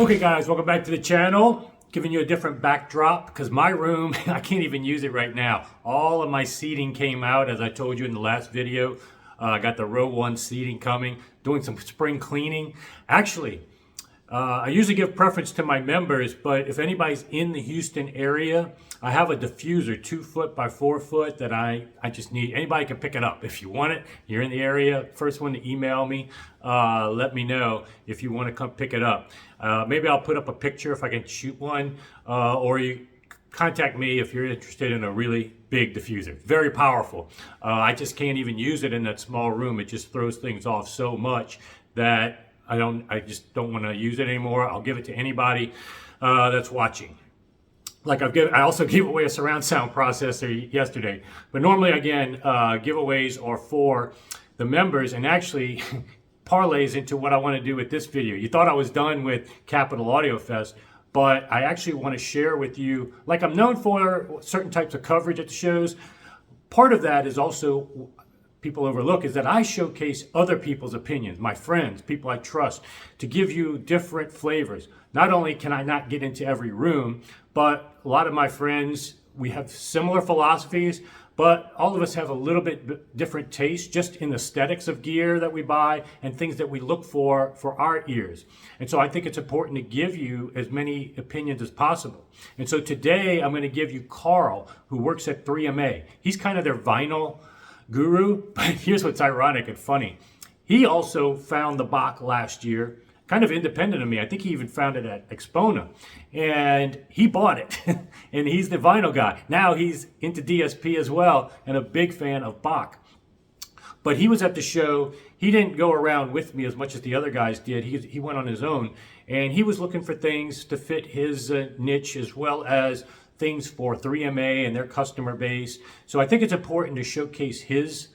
Okay guys, welcome back to the channel. Giving you a different backdrop because my room, I can't even use it right now. All of my seating came out as I told you in the last video. I got the row 1 seating coming, doing some spring cleaning. Actually, I usually give preference to my members, but if anybody's in the Houston area, I have a diffuser 2 foot by 4 foot that I just need. Anybody can pick it up if you want it. You're in the area, first one to email me. Let me know if you want to come pick it up. Maybe I'll put up a picture if I can shoot one, or you contact me if you're interested in a really big diffuser. Very powerful. I just can't even use it in that small room. It just throws things off so much that I just don't want to use it anymore. I'll give it to anybody that's watching. Like I also gave away a surround sound processor yesterday. But normally, again, giveaways are for the members, and actually parlays into what I want to do with this video. You thought I was done with Capital Audio Fest, but I actually want to share with you, like I'm known for certain types of coverage at the shows. Part of that is also people overlook is that I showcase other people's opinions, my friends, people I trust, to give you different flavors. Not only can I not get into every room, but a lot of my friends, we have similar philosophies, but all of us have a little bit different taste just in the aesthetics of gear that we buy and things that we look for our ears. And so I think it's important to give you as many opinions as possible. And so today I'm going to give you Karl, who works at 3MA. He's kind of their vinyl guru, but here's what's ironic and funny. He also found the Bacch last year, kind of independent of me. I think he even found it at Expona, and he bought it. And he's the vinyl guy. Now he's into DSP as well and a big fan of Bacch. But he was at the show. He didn't go around with me as much as the other guys did. He went on his own, and he was looking for things to fit his niche as well as things for 3MA and their customer base. So I think it's important to showcase his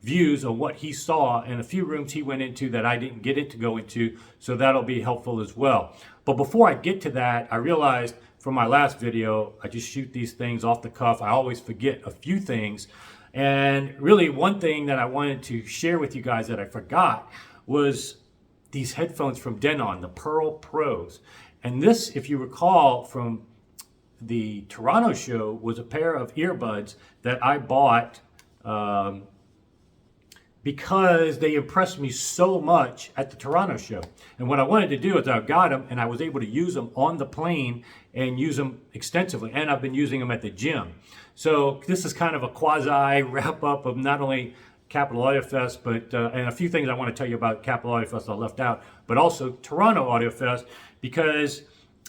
views on what he saw in a few rooms he went into that I didn't get to go into, so that'll be helpful as well. But before I get to that, I realized from my last video, I just shoot these things off the cuff. I always forget a few things. And really one thing that I wanted to share with you guys that I forgot was these headphones from Denon, the Perl Pros. And this, if you recall from the Toronto show, was a pair of earbuds that I bought because they impressed me so much at the Toronto show. And what I wanted to do is I got them and I was able to use them on the plane and use them extensively. And I've been using them at the gym. So this is kind of a quasi wrap up of not only Capital Audio Fest, but and a few things I want to tell you about Capital Audio Fest I left out, but also Toronto Audio Fest, because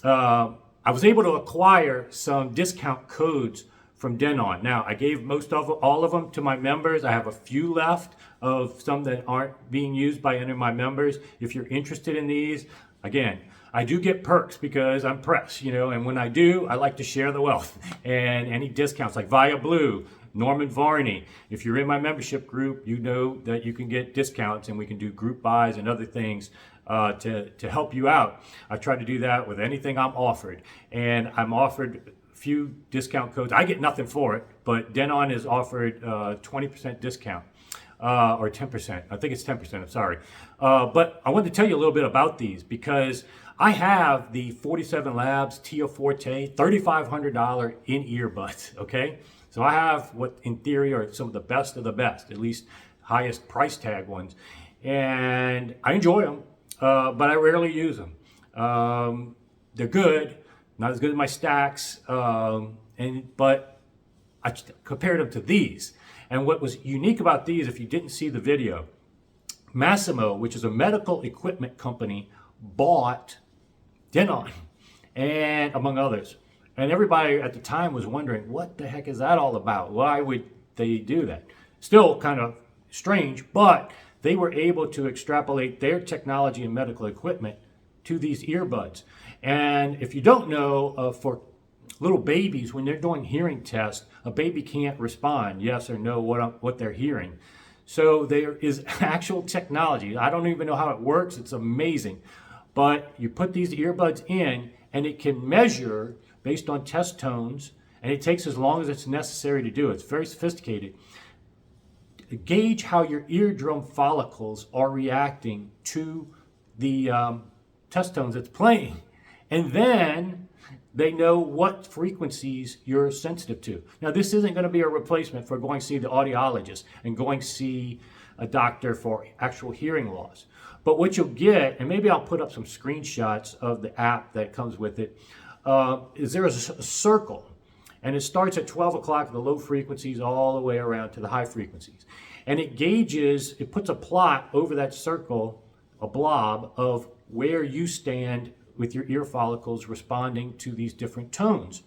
I was able to acquire some discount codes from Denon. Now, I gave all of them to my members. I have a few left of some that aren't being used by any of my members. If you're interested in these, again, I do get perks because I'm press, and when I do, I like to share the wealth. And any discounts like Via Blue, Norman Varney. If you're in my membership group, you know that you can get discounts and we can do group buys and other things to help you out. I try to do that with anything I'm offered. And I'm offered a few discount codes. I get nothing for it, but Denon is offered 20% discount. Or 10%. I think it's 10%, I'm sorry. But I wanted to tell you a little bit about these because I have the 47 Labs Tio Forte $3,500 in earbuds, okay? So I have what in theory are some of the best, at least highest price tag ones. And I enjoy them, but I rarely use them. They're good, not as good as my Stacks, but I compared them to these. And what was unique about these, if you didn't see the video, Massimo, which is a medical equipment company, bought Denon, and among others. And everybody at the time was wondering, what the heck is that all about? Why would they do that? Still kind of strange, but they were able to extrapolate their technology and medical equipment to these earbuds. And if you don't know, for little babies, when they're doing hearing tests, a baby can't respond yes or no what they're hearing. So there is actual technology. I don't even know how it works. It's amazing. But you put these earbuds in and it can measure based on test tones, and it takes as long as it's necessary to do it. It's very sophisticated. Gauge how your eardrum follicles are reacting to the test tones it's playing. And then they know what frequencies you're sensitive to. Now, this isn't going to be a replacement for going to see the audiologist and going to see a doctor for actual hearing loss. But what you'll get, and maybe I'll put up some screenshots of the app that comes with it, is there is a circle. And it starts at 12 o'clock at the low frequencies all the way around to the high frequencies. And it gauges, it puts a plot over that circle, a blob of where you stand with your ear follicles responding to these different tones.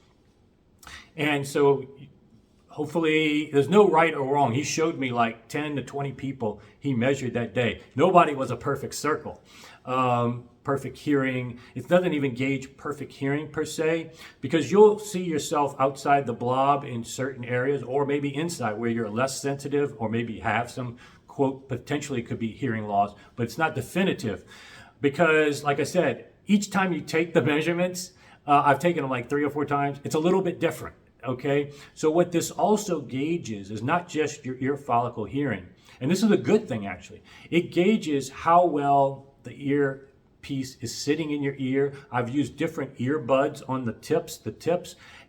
And so hopefully there's no right or wrong. He showed me like 10 to 20 people he measured that day. Nobody was a perfect circle. Perfect hearing. It doesn't even gauge perfect hearing per se, because you'll see yourself outside the blob in certain areas, or maybe inside where you're less sensitive, or maybe have some, quote, potentially could be hearing loss, but it's not definitive. Because like I said, each time you take the measurements, I've taken them like 3 or 4 times, it's a little bit different, okay? So what this also gauges is not just your ear follicle hearing, and this is a good thing actually. It gauges how well the ear piece is sitting in your ear. I've used different earbuds on the tips,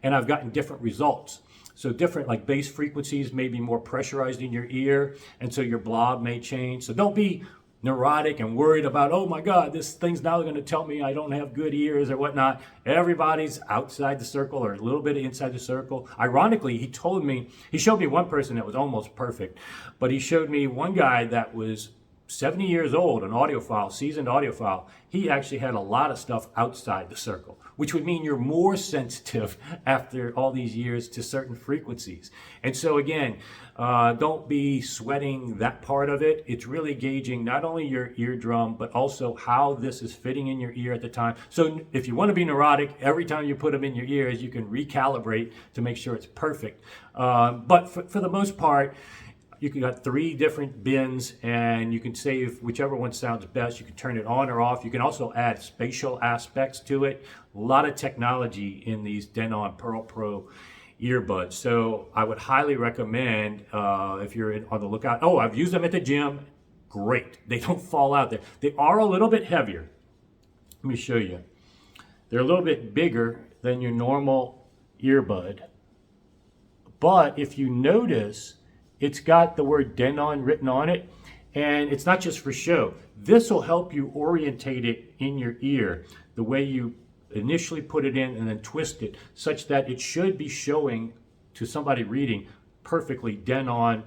and I've gotten different results. So different, like bass frequencies may be more pressurized in your ear, and so your blob may change. So don't be neurotic and worried about, oh my God, this thing's now going to tell me I don't have good ears or whatnot. Everybody's outside the circle or a little bit inside the circle. Ironically, he showed me one person that was almost perfect, but he showed me one guy that was 70 years old, an audiophile, seasoned audiophile. He actually had a lot of stuff outside the circle, which would mean you're more sensitive after all these years to certain frequencies. And so again, don't be sweating that part of it. It's really gauging not only your eardrum, but also how this is fitting in your ear at the time. So if you want to be neurotic, every time you put them in your ears, you can recalibrate to make sure it's perfect. But for the most part, you got 3 different bins, and you can save whichever one sounds best. You can turn it on or off. You can also add spatial aspects to it. A lot of technology in these Denon Perl Pro earbuds. So I would highly recommend if you're on the lookout. Oh, I've used them at the gym. Great. They don't fall out there. They are a little bit heavier. Let me show you. They're a little bit bigger than your normal earbud. But if you notice, it's got the word Denon written on it, and it's not just for show. This will help you orientate it in your ear the way you initially put it in and then twist it, such that it should be showing to somebody reading perfectly Denon,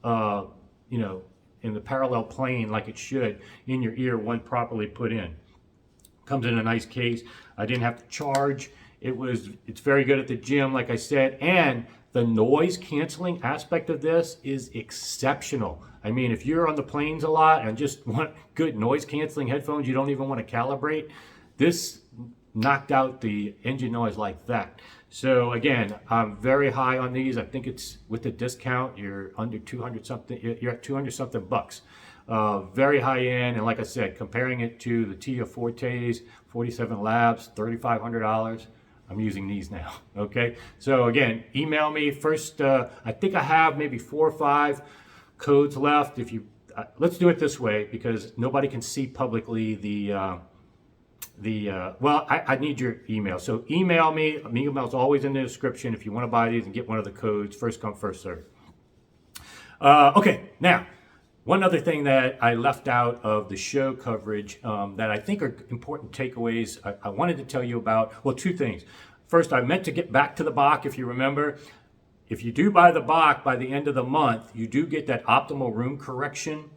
in the parallel plane like it should in your ear when properly put in. Comes in a nice case. I didn't have to charge. It's very good at the gym, like I said, and the noise canceling aspect of this is exceptional. I mean, if you're on the planes a lot and just want good noise canceling headphones, you don't even want to calibrate, this knocked out the engine noise like that. So again, I'm very high on these. I think it's with the discount, you're under 200 something, you're at 200 something bucks. Very high end, and like I said, comparing it to the Tia Fortes, 47 Labs, $3,500. I'm using these now, okay? So again, email me first. I think I have maybe 4 or 5 codes left. If you, let's do it this way, because nobody can see publicly well, I need your email. So email me. My email's always in the description if you want to buy these and get one of the codes. First come, first serve. Okay, now, one other thing that I left out of the show coverage that I think are important takeaways I wanted to tell you about. Well, 2 things. First, I meant to get back to the Bacch, if you remember. If you do buy the Bacch by the end of the month, you do get that optimal room correction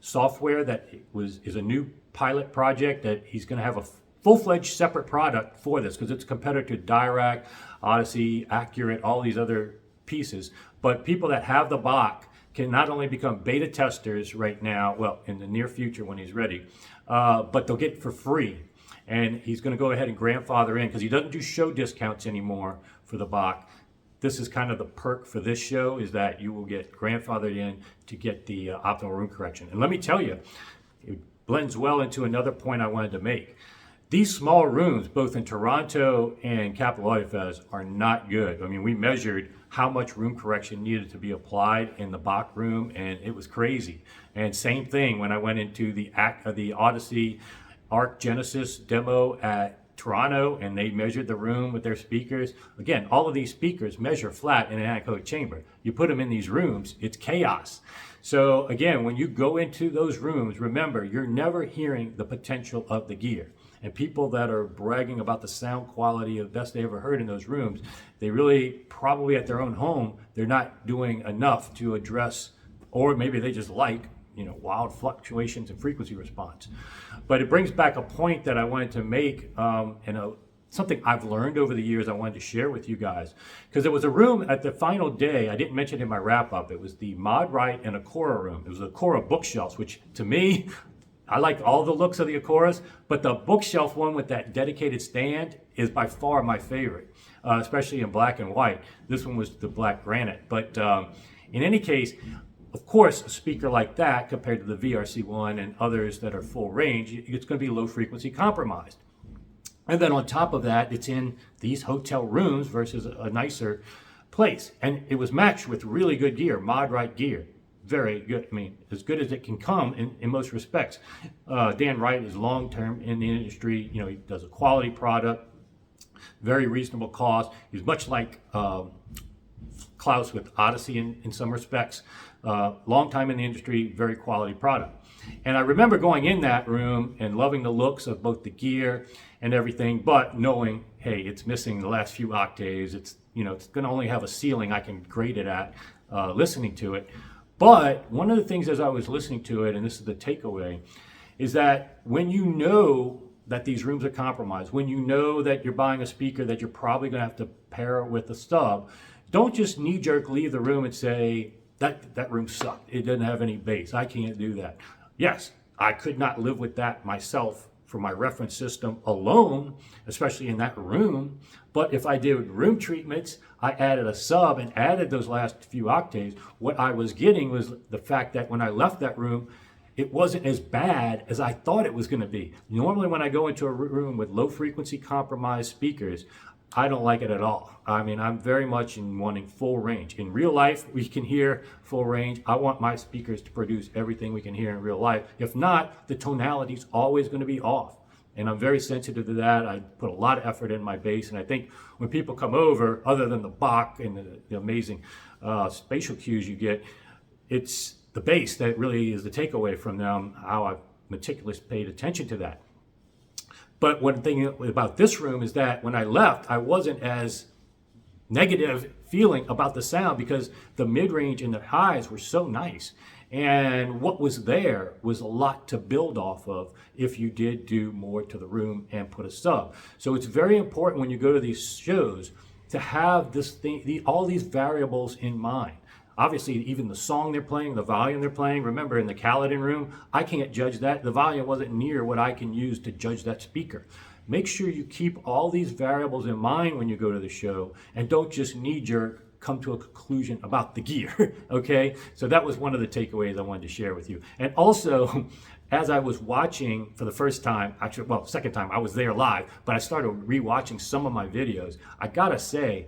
software that is a new pilot project that he's going to have a full-fledged separate product for this, because it's a competitor to Dirac, Odyssey, Accurate, all these other pieces. But people that have the Bacch can not only become beta testers right now, well, in the near future when he's ready, but they'll get it for free. And he's going to go ahead and grandfather in, because he doesn't do show discounts anymore for the Bacch. This is kind of the perk for this show, is that you will get grandfathered in to get the optimal room correction. And let me tell you, it blends well into another point I wanted to make. These small rooms, both in Toronto and Capital Audiophiles, are not good. I mean, we measured how much room correction needed to be applied in the Bacch room, and it was crazy. And same thing when I went into the Odyssey Arc Genesis demo at Toronto, and they measured the room with their speakers. Again, all of these speakers measure flat in an anechoic chamber. You put them in these rooms, it's chaos. So again, when you go into those rooms, remember, you're never hearing the potential of the gear. And people that are bragging about the sound quality of the best they ever heard in those rooms, they really probably at their own home, they're not doing enough to address, or maybe they just like, wild fluctuations in frequency response. But it brings back a point that I wanted to make, something I've learned over the years I wanted to share with you guys. Because there was a room at the final day, I didn't mention it in my wrap up, it was the Modwright and Acora room. It was the Acora bookshelves, which to me, I like all the looks of the Acoras, but the bookshelf one with that dedicated stand is by far my favorite, especially in black and white. This one was the black granite. But in any case, of course, a speaker like that compared to the VRC1 and others that are full range, it's going to be low frequency compromised. And then on top of that, it's in these hotel rooms versus a nicer place. And it was matched with really good gear, Modwright gear. Very good. I mean, as good as it can come in most respects. Dan Wright is long-term in the industry. He does a quality product, very reasonable cost. He's much like Klaus with Odyssey in some respects. Long time in the industry, very quality product. And I remember going in that room and loving the looks of both the gear and everything, but knowing, hey, it's missing the last few octaves. It's going to only have a ceiling I can grade it at listening to it. But one of the things as I was listening to it, and this is the takeaway, is that when you know that these rooms are compromised, when you know that you're buying a speaker that you're probably going to have to pair with a stub, don't just knee-jerk leave the room and say, that room sucked. It doesn't have any bass. I can't do that. Yes, I could not live with that myself for my reference system alone, especially in that room. But if I did room treatments, I added a sub and added those last few octaves, what I was getting was the fact that when I left that room, it wasn't as bad as I thought it was going to be. Normally when I go into a room with low frequency compromised speakers, I don't like it at all. I mean, I'm very much in wanting full range. In real life, we can hear full range. I want my speakers to produce everything we can hear in real life. If not, the tonality is always going to be off. And I'm very sensitive to that. I put a lot of effort in my bass. And I think when people come over, other than the Bach and the amazing spatial cues you get, it's the bass that really is the takeaway from them, how I've meticulously paid attention to that. But one thing about this room is that when I left, I wasn't as negative feeling about the sound because the mid-range and the highs were so nice. And what was there was a lot to build off of if you did do more to the room and put a sub. So it's very important when you go to these shows to have this thing, all these variables in mind. Obviously, even the song they're playing, the volume they're playing. Remember, in the Kaladin room, I can't judge that. The volume wasn't near what I can use to judge that speaker. Make sure you keep all these variables in mind when you go to the show and don't just knee-jerk come to a conclusion about the gear, okay? So that was one of the takeaways I wanted to share with you. And also, as I was watching for the first time, actually, well, second time, I was there live, but I started re-watching some of my videos. I gotta say,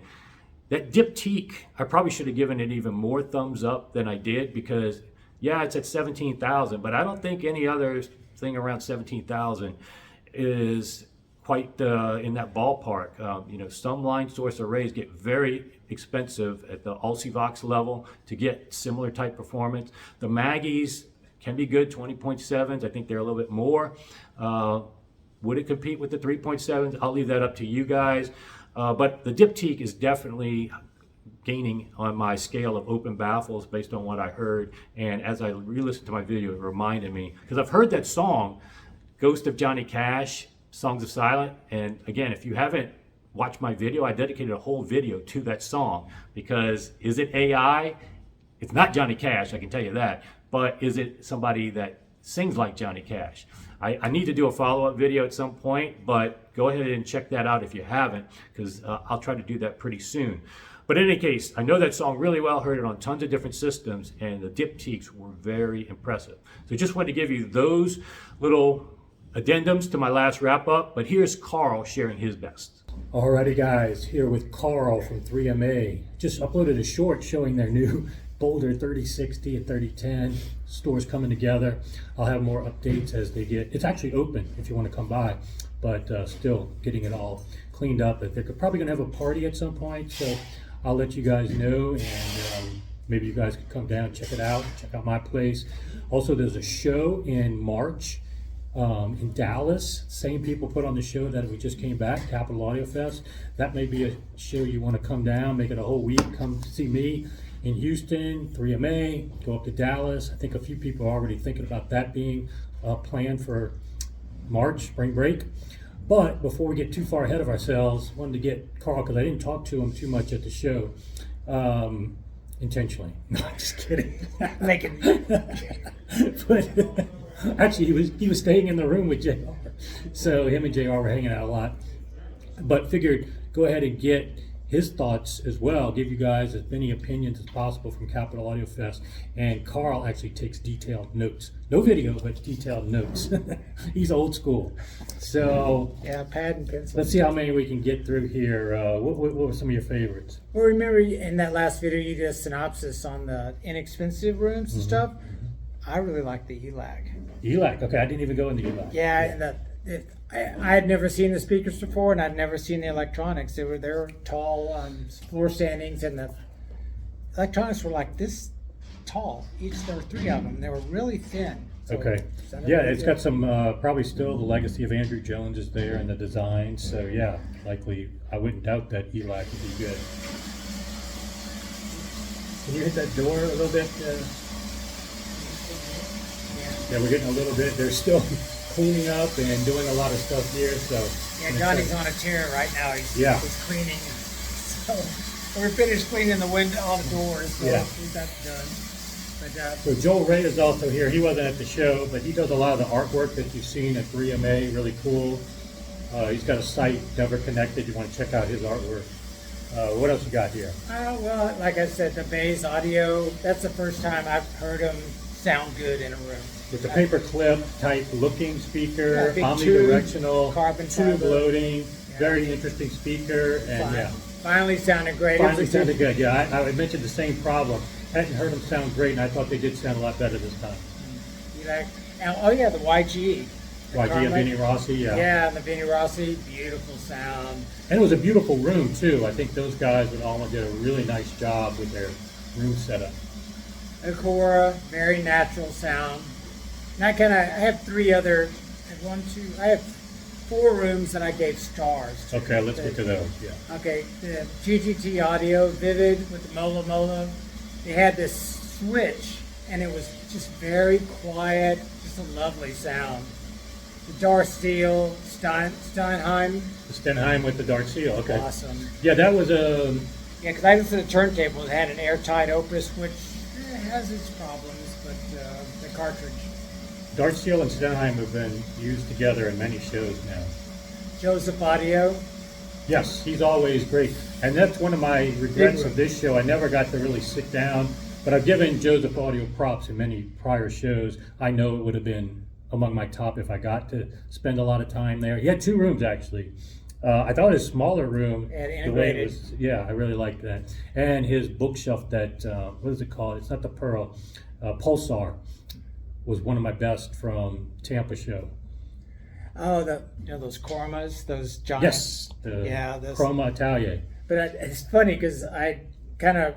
that Diptyque, I probably should have given it even more thumbs up than I did because, yeah, it's at 17,000, but I don't think any other thing around 17,000 is quite in that ballpark. Some line source arrays get very expensive at the Ulcivox level to get similar type performance. The Maggies can be good, 20.7s. I think they're a little bit more. Would it compete with the 3.7s? I'll leave that up to you guys. But the Diptyque is definitely gaining on my scale of open baffles based on what I heard. And as I re-listened to my video, it reminded me, because I've heard that song, Ghost of Johnny Cash, Songs of Silence. And again, if you haven't watched my video, I dedicated a whole video to that song because is it AI? It's not Johnny Cash, I can tell you that. But is it somebody that sings like Johnny Cash? I need to do a follow-up video at some point, but go ahead and check that out if you haven't, because I'll try to do that pretty soon. But in any case, I know that song really well, heard it on tons of different systems, and the Diptyques were very impressive. So just wanted to give you those little addendums to my last wrap-up, but here's Karl sharing his best. Alrighty guys, here with Karl from 3MA. Just uploaded a short showing their new Boulder 3060 and 3010 stores coming together. I'll have more updates as they get. It's actually open if you want to come by, but still getting it all cleaned up. They're probably going to have a party at some point, so I'll let you guys know, and maybe you guys can come down, check it out, check out my place. Also, there's a show in March in Dallas. Same people put on the show that we just came back, Capital Audio Fest. That may be a show you want to come down, make it a whole week, come see me. In Houston, 3MA, go up to Dallas. I think a few people are already thinking about that being planned for March, spring break. But before we get too far ahead of ourselves, wanted to get Karl, because I didn't talk to him too much at the show, intentionally. No, I'm just kidding. But actually, he was staying in the room with JR. So him and JR were hanging out a lot. But figured go ahead and get his thoughts as well, give you guys as many opinions as possible from Capital Audio Fest. And Karl actually takes detailed notes. No video, but detailed notes. He's old school. So yeah, pad and pencil. Let's see how many we can get through here. What were some of your favorites? Well, remember in that last video you did a synopsis on the inexpensive rooms and stuff. I really like the Elac. Elac, okay, I didn't even go into Elac. Yeah, and I had never seen the speakers before, and I'd never seen the electronics. They were tall floor standings, and the electronics were like this tall. There were 3 of them. They were really thin. So okay. Yeah, it's got some, probably still the legacy of Andrew Jones is there in the design. So yeah, likely, I wouldn't doubt that Elac would be good. Can you hit that door a little bit? Yeah, we're getting a little bit. They're still cleaning up and doing a lot of stuff here. So yeah, Johnny's on a tear right now. He's cleaning. So we're finished cleaning the window, all the doors. So that's done. But, so Joel Ray is also here. He wasn't at the show, but he does a lot of the artwork that you've seen at 3MA. Really cool. He's got a site, Never Connected. You want to check out his artwork. What else you got here? Well, like I said, the Bayz audio. That's the first time I've heard them sound good in a room. It's a paperclip type looking speaker, omnidirectional, carbon tube loading, very interesting speaker, and finally sounded great. Finally sounded good. Yeah, I mentioned the same problem. Hadn't heard them sound great, and I thought they did sound a lot better this time. Oh yeah, the YG. YG and Vinnie Rossie, Yeah, and the Vinnie Rossie, beautiful sound. And it was a beautiful room too. I think those guys at Alma did a really nice job with their room setup. Acora, very natural sound. And I have 3 other, I have 4 rooms that I gave stars to. Okay, let's get to those, yeah. Okay, the GGT Audio, Vivid with the Mola. They had this switch, and it was just very quiet, just a lovely sound. The Dartzheel, Stenheim. The Stenheim with the Dartzheel, okay. Awesome. Yeah, that was a... Yeah, because I listened to the turntable, it had an airtight opus, which has its problems, but the cartridge. Dartzheel and Stenheim have been used together in many shows now. Joseph Audio. Yes, he's always great. And that's one of my regrets of this show. I never got to really sit down, but I've given Joseph Audio props in many prior shows. I know it would have been among my top if I got to spend a lot of time there. He had 2 rooms actually. I thought his smaller room, the way it was, I really liked that. And his bookshelf that, what is it called? It's not the Pearl, Pulsar, was one of my best from Tampa show. Oh, those Kromas, those giant. Yes, the Kroma Atelier. But it's funny because I kind of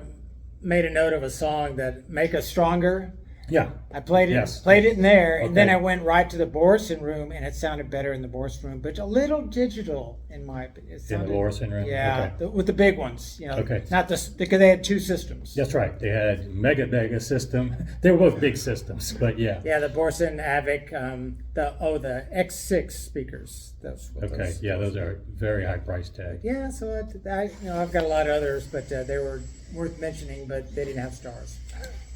made a note of a song that "Make Us Stronger." Yeah, I played it in there, and then I went right to the Borresen room, and it sounded better in the Borresen room, but a little digital in my opinion. In the Borresen room, yeah, with the big ones, not because they had 2 systems. That's right, they had mega system. They were both big systems, but yeah. Yeah, the Borresen Aavik, the X6 speakers. Those are very high price tag. Yeah, so I've got a lot of others, but they were worth mentioning, but they didn't have stars.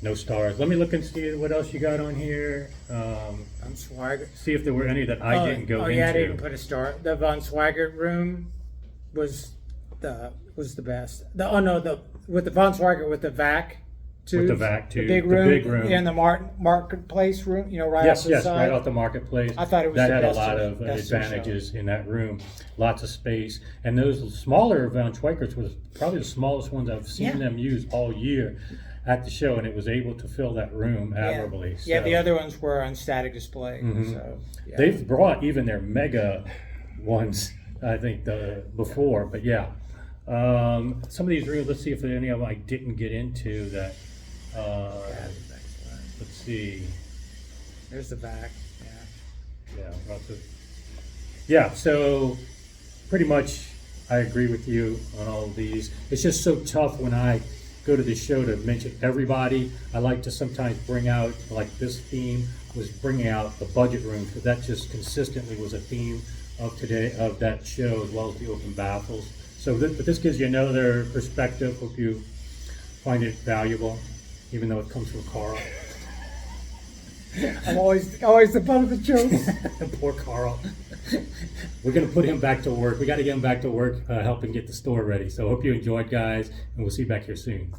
No stars. Let me look and see what else you got on here. Von Schweikert. See if there were any that I didn't go into. Oh yeah, I didn't put a star. The Von Schweikert room was the best. With the Von Schweikert with the VAC too. With the VAC too. The big room. And the marketplace room. Right off the side. Right off the marketplace. I thought it was that had a lot of advantages in that room. Lots of space, and those smaller Von Schweikerts was probably the smallest ones I've seen them use all year. at the show, and it was able to fill that room admirably. Yeah, So, the other ones were on static display. So yeah. they've brought even their mega ones, I think, before, but yeah. Some of these rooms, let's see if there are any of them I didn't get into that. Let's see. There's the back. Yeah, so pretty much I agree with you on all of these. It's just so tough when I go to the show to mention everybody. I like to sometimes bring out, like this theme was bringing out the budget room, because that just consistently was a theme of that show, as well as the open baffles. So but this gives you another perspective. Hope you find it valuable, even though it comes from Karl. I'm always the butt of the jokes. Poor Karl. We're going to put him back to work. We got to get him back to work, helping get the store ready. So hope you enjoyed, guys, and we'll see you back here soon.